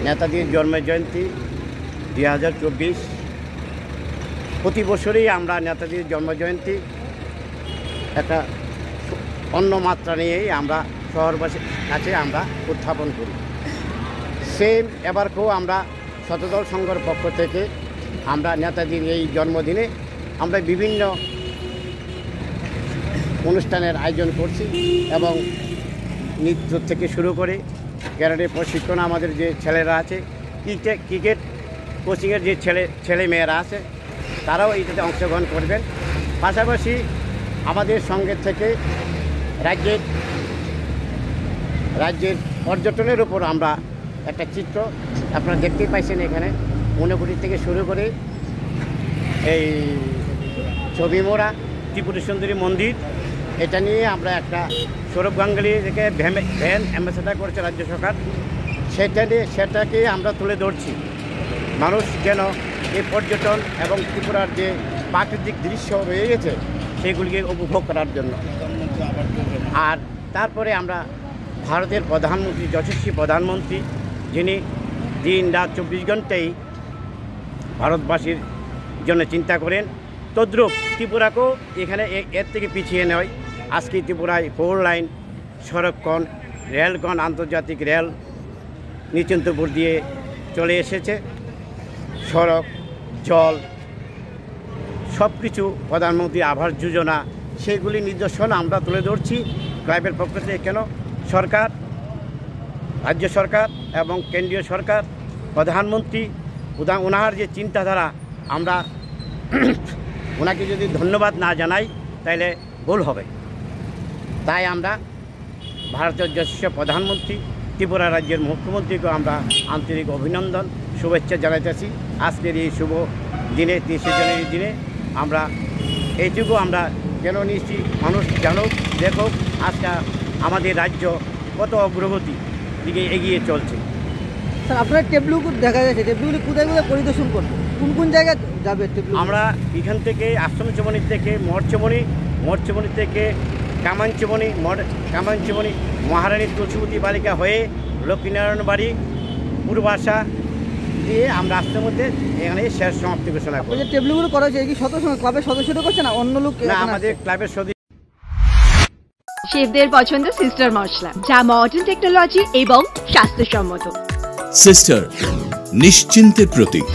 নেতাজির জন্মজয়ন্তী 2024 প্রতি বছরই আমরা নেতাজির জন্মজয়ন্তী একটা অন্য মাত্রা নিয়েই আমরা শহরবাসীর কাছে আমরা উত্থাপন করি। সেম এবারকেও আমরা শতদল সংঘের পক্ষ থেকে আমরা নেতাজির এই জন্মদিনে আমরা বিভিন্ন অনুষ্ঠানের আয়োজন করছি এবং নৃত্য থেকে শুরু করে ক্যারাটে প্রশিক্ষণ, আমাদের যে ছেলেরা আছে, ক্রিকেট কোচিংয়ের যে ছেলে মেয়েরা আছে তারাও এইটাতে অংশগ্রহণ করবেন। পাশাপাশি আমাদের সঙ্গে থেকে রাজ্যের পর্যটনের উপর আমরা একটা চিত্র আপনারা দেখতেই পাইছেন এখানে, মনোকুটি থেকে শুরু করে এই ছবি মোড়া ত্রিপুরা সুন্দরী মন্দির, এটা নিয়ে আমরা একটা সৌরভ গাঙ্গুলি থেকে ভ্যান অ্যাম্বাসেডার করেছে রাজ্য সরকার, সেটাকে আমরা তুলে ধরছি। মানুষ যেন এই পর্যটন এবং ত্রিপুরার যে প্রাকৃতিক দৃশ্য রয়ে গেছে সেগুলিকে উপভোগ করার জন্য। আর তারপরে আমরা ভারতের প্রধানমন্ত্রী, যশস্বী প্রধানমন্ত্রী, যিনি দিন রাত 24 ঘন্টাই ভারতবাসীর জন্য চিন্তা করেন, তদ্রূপ ত্রিপুরাকেও এখানে এর থেকে পিছিয়ে নয়। আজকে ত্রিপুরায় 4 লাইন সড়কগণ, রেলগণ, আন্তর্জাতিক রেল নিচন্তপুর দিয়ে চলে এসেছে, সড়ক, জল, সব কিছু প্রধানমন্ত্রী আবাস যোজনা, সেগুলি নিদর্শন আমরা তুলে ধরছি ক্লাবের পক্ষ থেকে। কেন সরকার, রাজ্য সরকার এবং কেন্দ্রীয় সরকার, প্রধানমন্ত্রী ওনার যে চিন্তাধারা, আমরা ওনাকে যদি ধন্যবাদ না জানাই তাহলে ভুল হবে। তাই আমরা ভারতের যশস্বী প্রধানমন্ত্রী, ত্রিপুরা রাজ্যের মুখ্যমন্ত্রীকে আমরা আন্তরিক অভিনন্দন, শুভেচ্ছা জানাইতেছি। আজকের এই শুভ দিনে, 30 জানুয়ারি দিনে আমরা এইটুকু আমরা যেন নিচ্ছি, মানুষ জানুক, দেখুক আজকে আমাদের রাজ্য কত অগ্রগতি দিকে এগিয়ে চলছে। স্যার, আপনার টেবলুগুলো দেখা যাচ্ছে, টেবলুগুলি কোথায় কোথায় পরিদর্শন করবে, কোন কোন জায়গায় যাবে টেবলু? আমরা এখান থেকে আশ্রমচমনি থেকে মঠচমনি থেকে কামানচমনি মহারানী তুলসীবতী বালিকা হয়ে লক্ষ্মীনারায়ণ বাড়ি পূর্বাশা দিয়ে আমরা আশ্রমের মধ্যে এখানে শেষ সমাপ্তি ঘোষণা করি। টেবলুগুলো করা হচ্ছে কি ক্লাবের সদস্যরা করছে না অন্য লোক? না, আমাদের ক্লাবের সদস্য। শেফদের পছন্দ সিস্টার মশলা, যা মডার্ন টেকনোলজি এবং স্বাস্থ্যসম্মত। সিস্টার, নিশ্চিন্তের প্রতীক।